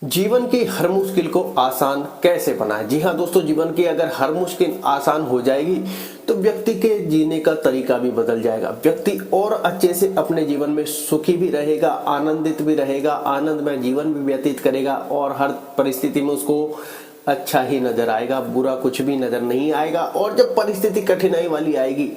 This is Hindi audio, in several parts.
जीवन की हर मुश्किल को आसान कैसे बनाएं। जी हाँ दोस्तों, जीवन की अगर हर मुश्किल आसान हो जाएगी तो व्यक्ति के जीने का तरीका भी बदल जाएगा। व्यक्ति और अच्छे से अपने जीवन में सुखी भी रहेगा, आनंदित भी रहेगा, आनंदमय जीवन भी व्यतीत करेगा और हर परिस्थिति में उसको अच्छा ही नजर आएगा, बुरा कुछ भी नजर नहीं आएगा। और जब परिस्थिति कठिनाई वाली आएगी,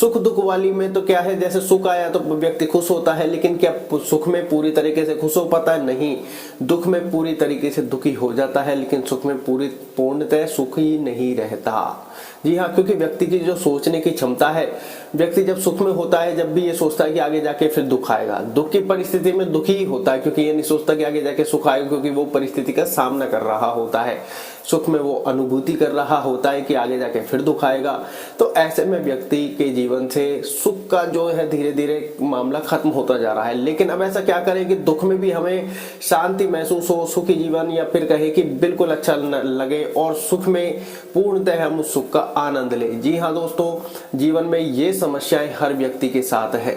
सुख दुख वाली में तो क्या है, जैसे सुख आया तो व्यक्ति खुश होता है, लेकिन क्या सुख में पूरी तरीके से खुश हो पाता है? नहीं। दुख में पूरी तरीके से दुखी हो जाता है, लेकिन सुख में पूर्णतः सुख ही नहीं रहता। जी हाँ, क्योंकि व्यक्ति की जो सोचने की क्षमता है, व्यक्ति जब सुख में होता है जब भी ये सोचता है कि आगे जाके फिर दुख आएगा, दुख की परिस्थिति में दुखी ही होता है, क्योंकि ये नहीं सोचता कि आगे जाके सुख आएगा, क्योंकि वो परिस्थिति का सामना कर रहा होता है। सुख में वो अनुभूति कर रहा होता है कि आगे जाके फिर दुख आएगा। तो ऐसे में व्यक्ति के जीवन से सुख का जो है धीरे धीरे मामला खत्म होता जा रहा है। लेकिन अब ऐसा क्या करें कि दुख में भी हमें शांति महसूस हो, सुखी जीवन, या फिर कहे कि बिल्कुल अच्छा लगे और सुख में पूर्णतः हम उस सुख का आनंद ले। जी हाँ दोस्तों, जीवन में ये समस्याएं हर व्यक्ति के साथ है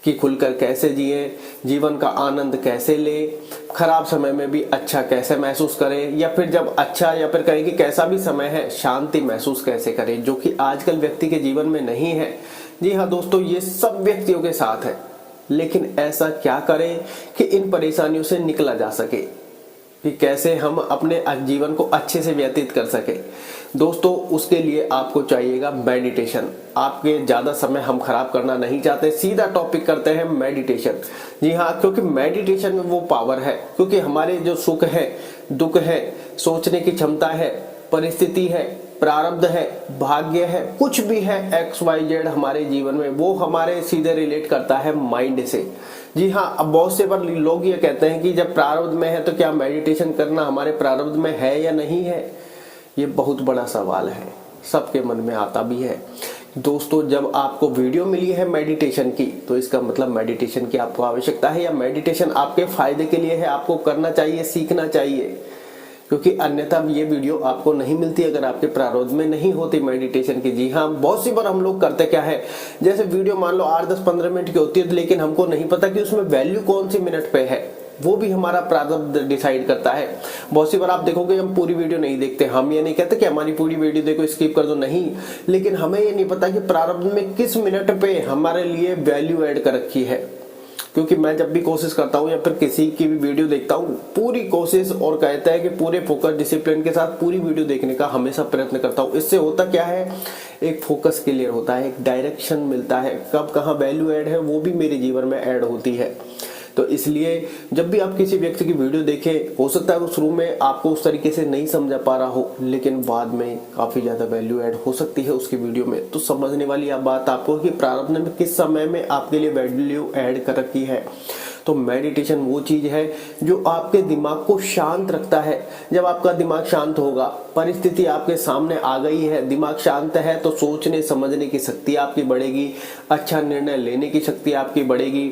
कि खुलकर कैसे जिए, जीवन का आनंद कैसे ले, खराब समय में भी अच्छा कैसे महसूस करें, या फिर जब अच्छा या फिर कहें कि कैसा भी समय है शांति महसूस कैसे करें, जो कि आजकल व्यक्ति के जीवन में नहीं है। जी हाँ दोस्तों, ये सब व्यक्तियों के साथ है। लेकिन ऐसा क्या करें कि इन परेशानियों से निकला जा सके, कि कैसे हम अपने जीवन को अच्छे से व्यतीत कर सके। दोस्तों, उसके लिए आपको चाहिएगा मेडिटेशन। आपके ज्यादा समय हम खराब करना नहीं चाहते, सीधा टॉपिक करते हैं मेडिटेशन। जी हाँ, क्योंकि मेडिटेशन में वो पावर है, क्योंकि हमारे जो सुख है, दुख है, सोचने की क्षमता है, परिस्थिति है, प्रारब्ध है, भाग्य है, कुछ भी है, XYZ हमारे जीवन में, वो हमारे सीधे रिलेट करता है माइंड से। जी हाँ, अब बहुत से बार लोग ये कहते हैं कि जब प्रारब्ध में है तो क्या मेडिटेशन करना हमारे प्रारब्ध में है या नहीं है? ये बहुत बड़ा सवाल है, सबके मन में आता भी है। दोस्तों, जब आपको वीडियो मिली है मेडिटेशन की, तो इसका मतलब मेडिटेशन की आपको आवश्यकता है, या मेडिटेशन आपके फायदे के लिए है, आपको करना चाहिए, सीखना चाहिए। क्योंकि अन्यथा ये वीडियो आपको नहीं मिलती अगर आपके प्रारब्ध में नहीं होती मेडिटेशन की। जी हाँ, बहुत सी बार हम लोग करते क्या है, जैसे वीडियो मान लो 8, 10, 15 मिनट की होती है, लेकिन हमको नहीं पता कि उसमें वैल्यू कौन सी मिनट पे है। वो भी हमारा प्रारब्ध डिसाइड करता है। बहुत सी बार आप देखोगे हम पूरी वीडियो नहीं देखते। हम ये नहीं कहते कि हमारी पूरी वीडियो देखो, स्किप कर दो, नहीं, लेकिन हमें ये नहीं पता कि प्रारब्ध में किस मिनट पे हमारे लिए वैल्यू ऐड कर रखी है। क्योंकि मैं जब भी कोशिश करता हूँ या फिर किसी की भी वीडियो देखता हूँ, पूरी कोशिश और कहता है कि पूरे फोकस डिसिप्लिन के साथ पूरी वीडियो देखने का हमेशा प्रयत्न करता हूँ। इससे होता क्या है, एक फोकस क्लियर होता है, एक डायरेक्शन मिलता है, कब कहाँ वैल्यू ऐड है वो भी मेरे जीवन में ऐड होती है। तो इसलिए जब भी आप किसी व्यक्ति की वीडियो देखें, हो सकता है वो शुरू में आपको उस तरीके से नहीं समझा पा रहा हो, लेकिन बाद में काफी ज्यादा वैल्यू ऐड हो सकती है उसकी वीडियो में। तो समझने वाली बात आपको कि प्रारब्ध में किस समय में आपके लिए वैल्यू ऐड कर रखी है। तो मेडिटेशन वो चीज है जो आपके दिमाग को शांत रखता है। जब आपका दिमाग शांत होगा, परिस्थिति आपके सामने आ गई है, दिमाग शांत है, तो सोचने समझने की शक्ति आपकी बढ़ेगी, अच्छा निर्णय लेने की शक्ति आपकी बढ़ेगी।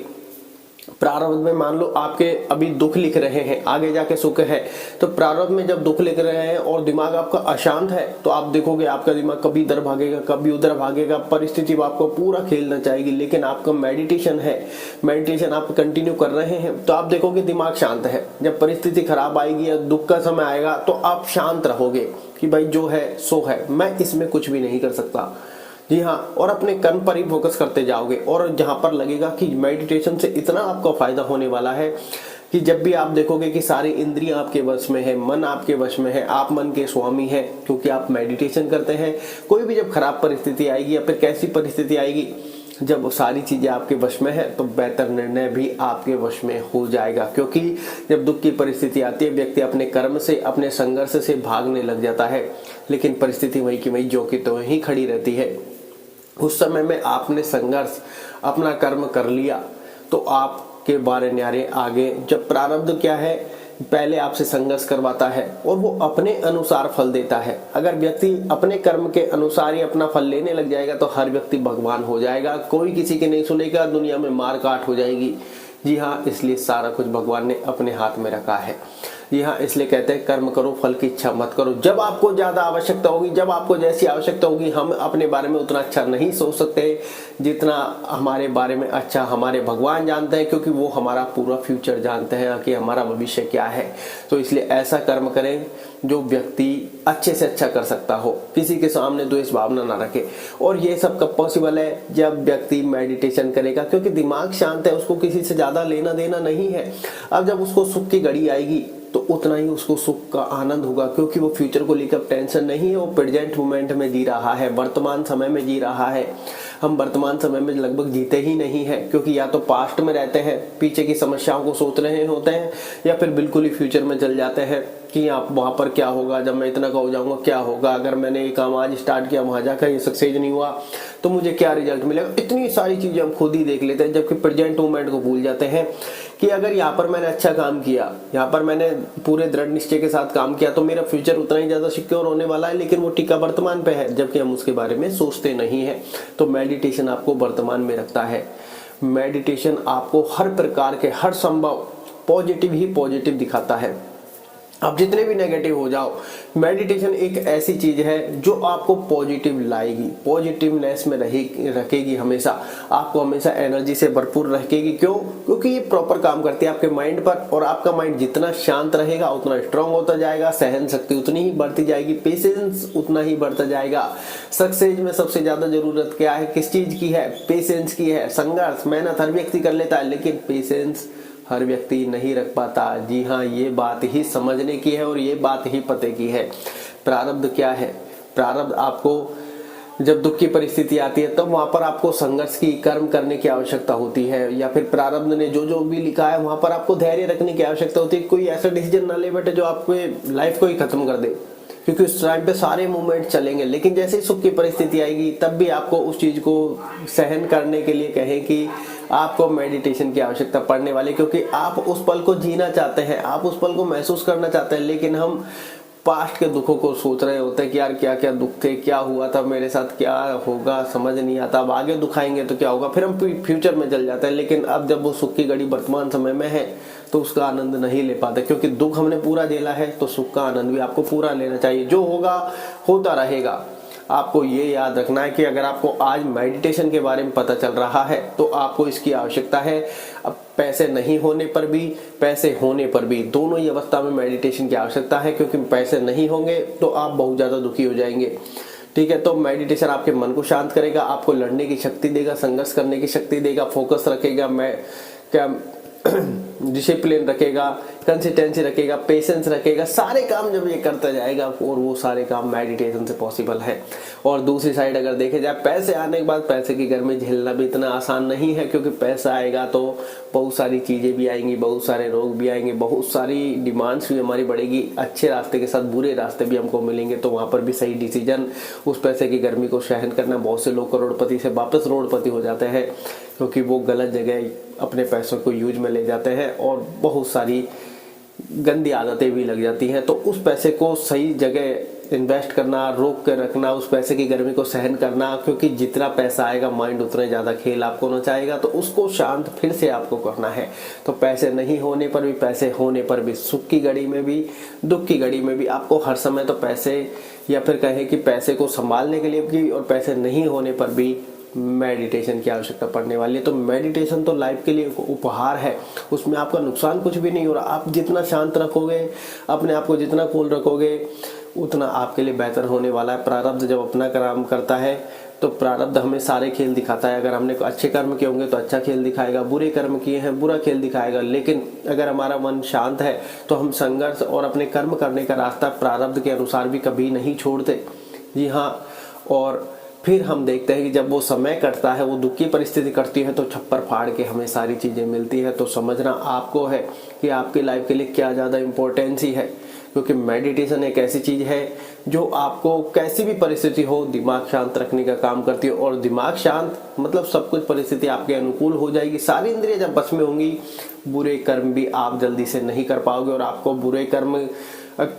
प्रारब्ध में मान लो आपके अभी दुख लिख रहे हैं, आगे जाके सुख है, तो प्रारब्ध में जब दुख लिख रहे हैं और दिमाग आपका अशांत है, तो आप देखोगे आपका दिमाग कभी इधर भागेगा, कभी उधर भागेगा, परिस्थिति आपको पूरा खेलना चाहेगी। लेकिन आपका मेडिटेशन है, मेडिटेशन आप कंटिन्यू कर रहे हैं, तो आप देखोगे दिमाग शांत है। जब परिस्थिति खराब आएगी या दुख का समय आएगा, तो आप शांत रहोगे कि भाई जो है सो है, मैं इसमें कुछ भी नहीं कर सकता। जी हाँ, और अपने कर्म पर ही फोकस करते जाओगे। और जहां पर लगेगा कि मेडिटेशन से इतना आपको फायदा होने वाला है कि जब भी आप देखोगे कि सारी इंद्रियां आपके वश में है, मन आपके वश में है, आप मन के स्वामी हैं, क्योंकि आप मेडिटेशन करते हैं। कोई भी जब खराब परिस्थिति आएगी या फिर कैसी परिस्थिति आएगी, जब सारी चीजें आपके वश में है, तो बेहतर निर्णय भी आपके वश में हो जाएगा। क्योंकि जब दुख की परिस्थिति आती है, व्यक्ति अपने कर्म से, अपने संघर्ष से भागने लग जाता है, लेकिन परिस्थिति वही की वही जो कि तो वहीं खड़ी रहती है। उस समय में आपने संघर्ष, अपना कर्म कर लिया, तो आपके बारे न्यारे आगे। जब प्रारब्ध क्या है, पहले आपसे संघर्ष करवाता है और वो अपने अनुसार फल देता है। अगर व्यक्ति अपने कर्म के अनुसार ही अपना फल लेने लग जाएगा, तो हर व्यक्ति भगवान हो जाएगा, कोई किसी के नहीं सुनेगा, दुनिया में मार काट हो जाएगी। जी हाँ, इसलिए सारा कुछ भगवान ने अपने हाथ में रखा है। जी हाँ, इसलिए कहते हैं कर्म करो फल की इच्छा मत करो। जब आपको ज्यादा आवश्यकता होगी, जब आपको जैसी आवश्यकता होगी, हम अपने बारे में उतना अच्छा नहीं सोच सकते जितना हमारे बारे में अच्छा हमारे भगवान जानते हैं, क्योंकि वो हमारा पूरा फ्यूचर जानते हैं कि हमारा भविष्य क्या है। तो इसलिए ऐसा कर्म करें जो व्यक्ति अच्छे से अच्छा कर सकता हो, किसी के सामने द्वेष भावना ना रखे। और ये सब कब पॉसिबल है? जब व्यक्ति मेडिटेशन करेगा, क्योंकि दिमाग शांत है, उसको किसी से ज्यादा लेना देना नहीं है। अब जब उसको सुख की घड़ी आएगी तो उतना ही उसको सुख का आनंद होगा, क्योंकि वो फ्यूचर को लेकर टेंशन नहीं है, वो प्रेजेंट मोमेंट में जी रहा है, वर्तमान समय में जी रहा है। हम वर्तमान समय में लगभग जीते ही नहीं है, क्योंकि या तो पास्ट में रहते हैं, पीछे की समस्याओं को सोच रहे होते हैं, या फिर बिल्कुल ही फ्यूचर में चल जाते हैं कि आप वहां पर क्या होगा, जब मैं इतना का हो जाऊंगा क्या होगा, अगर मैंने ये काम आज स्टार्ट किया वहां जाकर ये सक्सेस नहीं हुआ तो मुझे क्या रिजल्ट मिलेगा। इतनी सारी चीजें हम खुद ही देख लेते हैं, जबकि प्रेजेंट मोमेंट को भूल जाते हैं कि अगर यहाँ पर मैंने अच्छा काम किया, यहाँ पर मैंने पूरे दृढ़ निश्चय के साथ काम किया, तो मेरा फ्यूचर उतना ही ज्यादा सिक्योर होने वाला है। लेकिन वो टीका वर्तमान पे है, जबकि हम उसके बारे में सोचते नहीं है। तो मेडिटेशन आपको वर्तमान में रखता है। मेडिटेशन आपको हर प्रकार के, हर संभव पॉजिटिव ही पॉजिटिव दिखाता है। आप जितने भी नेगेटिव हो जाओ, मेडिटेशन एक ऐसी चीज है जो आपको पॉजिटिव लाएगी, पॉजिटिवनेस में रखेगी, हमेशा आपको हमेशा एनर्जी से भरपूर रखेगी। क्यों? क्योंकि ये प्रॉपर काम करती है आपके माइंड पर, और आपका माइंड जितना शांत रहेगा उतना स्ट्रांग होता जाएगा, सहन शक्ति उतनी ही बढ़ती जाएगी, पेशेंस उतना ही बढ़ता जाएगा। सक्सेस में सबसे ज्यादा जरूरत क्या है, किस चीज की है? पेशेंस की है। संघर्ष मेहनत हर व्यक्ति कर लेता है, लेकिन पेशेंस हर व्यक्ति नहीं रख पाता। जी हाँ, ये बात ही समझने की है और ये बात ही पते की है। प्रारब्ध क्या है? प्रारब्ध आपको जब दुख की परिस्थिति आती है तब वहां पर आपको संघर्ष की, कर्म करने की आवश्यकता होती है, या फिर प्रारब्ध ने जो जो भी लिखा है वहां पर आपको धैर्य रखने की आवश्यकता होती है। कोई ऐसा डिसीजन ना ले बैठे जो आपको लाइफ को ही खत्म कर दे, क्योंकि उस टाइम पे सारे मूवमेंट चलेंगे, लेकिन जैसे ही सुख की परिस्थिति आएगी तब भी आपको उस चीज को सहन करने के लिए कहें कि आपको मेडिटेशन की आवश्यकता पड़ने वाली, क्योंकि आप उस पल को जीना चाहते हैं, आप उस पल को महसूस करना चाहते हैं। लेकिन हम पास्ट के दुखों को सोच रहे होते हैं कि यार क्या क्या दुख थे, क्या हुआ था मेरे साथ, क्या होगा समझ नहीं आता, अब आगे दुख आएंगे तो क्या होगा, फिर हम फ्यूचर में चल जाते हैं। लेकिन अब जब वो सुख की घड़ी वर्तमान समय में है तो उसका आनंद नहीं ले पाते, क्योंकि दुख हमने पूरा झेला है, तो सुख का आनंद भी आपको पूरा लेना चाहिए। जो होगा होता रहेगा। आपको ये याद रखना है कि अगर आपको आज मेडिटेशन के बारे में पता चल रहा है तो आपको इसकी आवश्यकता है। अब पैसे नहीं होने पर भी, पैसे होने पर भी, दोनों ही अवस्था में मेडिटेशन की आवश्यकता है, क्योंकि पैसे नहीं होंगे तो आप बहुत ज्यादा दुखी हो जाएंगे। ठीक है, तो मेडिटेशन आपके मन को शांत करेगा, आपको लड़ने की शक्ति देगा, संघर्ष करने की शक्ति देगा, फोकस रखेगा, डिसिप्लिन रखेगा, कंसिस्टेंसी रखेगा, पेशेंस रखेगा। सारे काम जब ये करता जाएगा, और वो सारे काम मेडिटेशन से पॉसिबल है। और दूसरी साइड अगर देखे जाए, पैसे आने के बाद पैसे की गर्मी झेलना भी इतना आसान नहीं है, क्योंकि पैसा आएगा तो बहुत सारी चीजें भी आएंगी, बहुत सारे रोग भी आएंगे, बहुत सारी डिमांड्स भी हमारी बढ़ेगी, अच्छे रास्ते के साथ बुरे रास्ते भी हमको मिलेंगे। तो वहां पर भी सही डिसीजन, उस पैसे की गर्मी को सहन करना। बहुत से लोग करोड़पति से वापस रोडपति हो जाते हैं, क्योंकि वो गलत जगह अपने पैसों को यूज में ले जाते हैं और बहुत सारी गंदी आदतें भी लग जाती हैं। तो उस पैसे को सही जगह इन्वेस्ट करना, रोक कर रखना, उस पैसे की गर्मी को सहन करना, क्योंकि जितना पैसा आएगा माइंड उतना ज्यादा खेल आपको नचाएगा, तो उसको शांत फिर से आपको करना है। तो पैसे नहीं होने पर भी, पैसे होने पर भी, सुख की घड़ी में भी, दुख की घड़ी में भी आपको हर समय तो पैसे, या फिर कहें कि पैसे को संभालने के लिए भी, और पैसे नहीं होने पर भी मेडिटेशन की आवश्यकता पड़ने वाली है। तो मेडिटेशन तो लाइफ के लिए उपहार है, उसमें आपका नुकसान कुछ भी नहीं हो रहा। आप जितना शांत रखोगे, अपने आप को जितना कूल रखोगे, उतना आपके लिए बेहतर होने वाला है। प्रारब्ध जब अपना काम करता है तो प्रारब्ध हमें सारे खेल दिखाता है। अगर हमने अच्छे कर्म किए होंगे तो अच्छा खेल दिखाएगा, बुरे कर्म किए हैं बुरा खेल दिखाएगा। लेकिन अगर हमारा मन शांत है तो हम संघर्ष और अपने कर्म करने का रास्ता प्रारब्ध के अनुसार भी कभी नहीं छोड़ते। जी हाँ, और फिर हम देखते हैं कि जब वो समय कटता है, वो दुख की परिस्थिति कटती है, तो छप्पर फाड़ के हमें सारी चीजें मिलती है। तो समझना आपको है कि आपकी लाइफ के लिए क्या ज्यादा इंपॉर्टेंस ही है, क्योंकि मेडिटेशन एक ऐसी चीज है जो आपको कैसी भी परिस्थिति हो दिमाग शांत रखने का काम करती है। और दिमाग शांत मतलब सब कुछ परिस्थिति आपके अनुकूल हो जाएगी। सारी इंद्रियां जब बस में होंगी, बुरे कर्म भी आप जल्दी से नहीं कर पाओगे। और आपको बुरे कर्म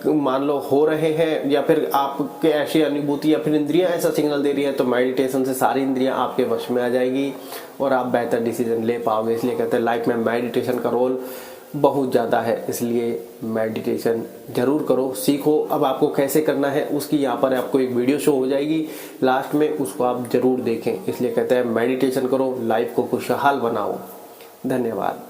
मान लो हो रहे हैं, या फिर आपके ऐसी अनुभूति या फिर इंद्रियां ऐसा सिग्नल दे रही है, तो मेडिटेशन से सारी इंद्रियां आपके वश में आ जाएगी और आप बेहतर डिसीजन ले पाओगे। इसलिए कहते हैं लाइफ में मेडिटेशन का रोल बहुत ज़्यादा है, इसलिए मेडिटेशन जरूर करो, सीखो। अब आपको कैसे करना है उसकी यहाँ पर आपको एक वीडियो शो हो जाएगी लास्ट में, उसको आप जरूर देखें। इसलिए कहते हैं मेडिटेशन करो, लाइफ को खुशहाल बनाओ। धन्यवाद।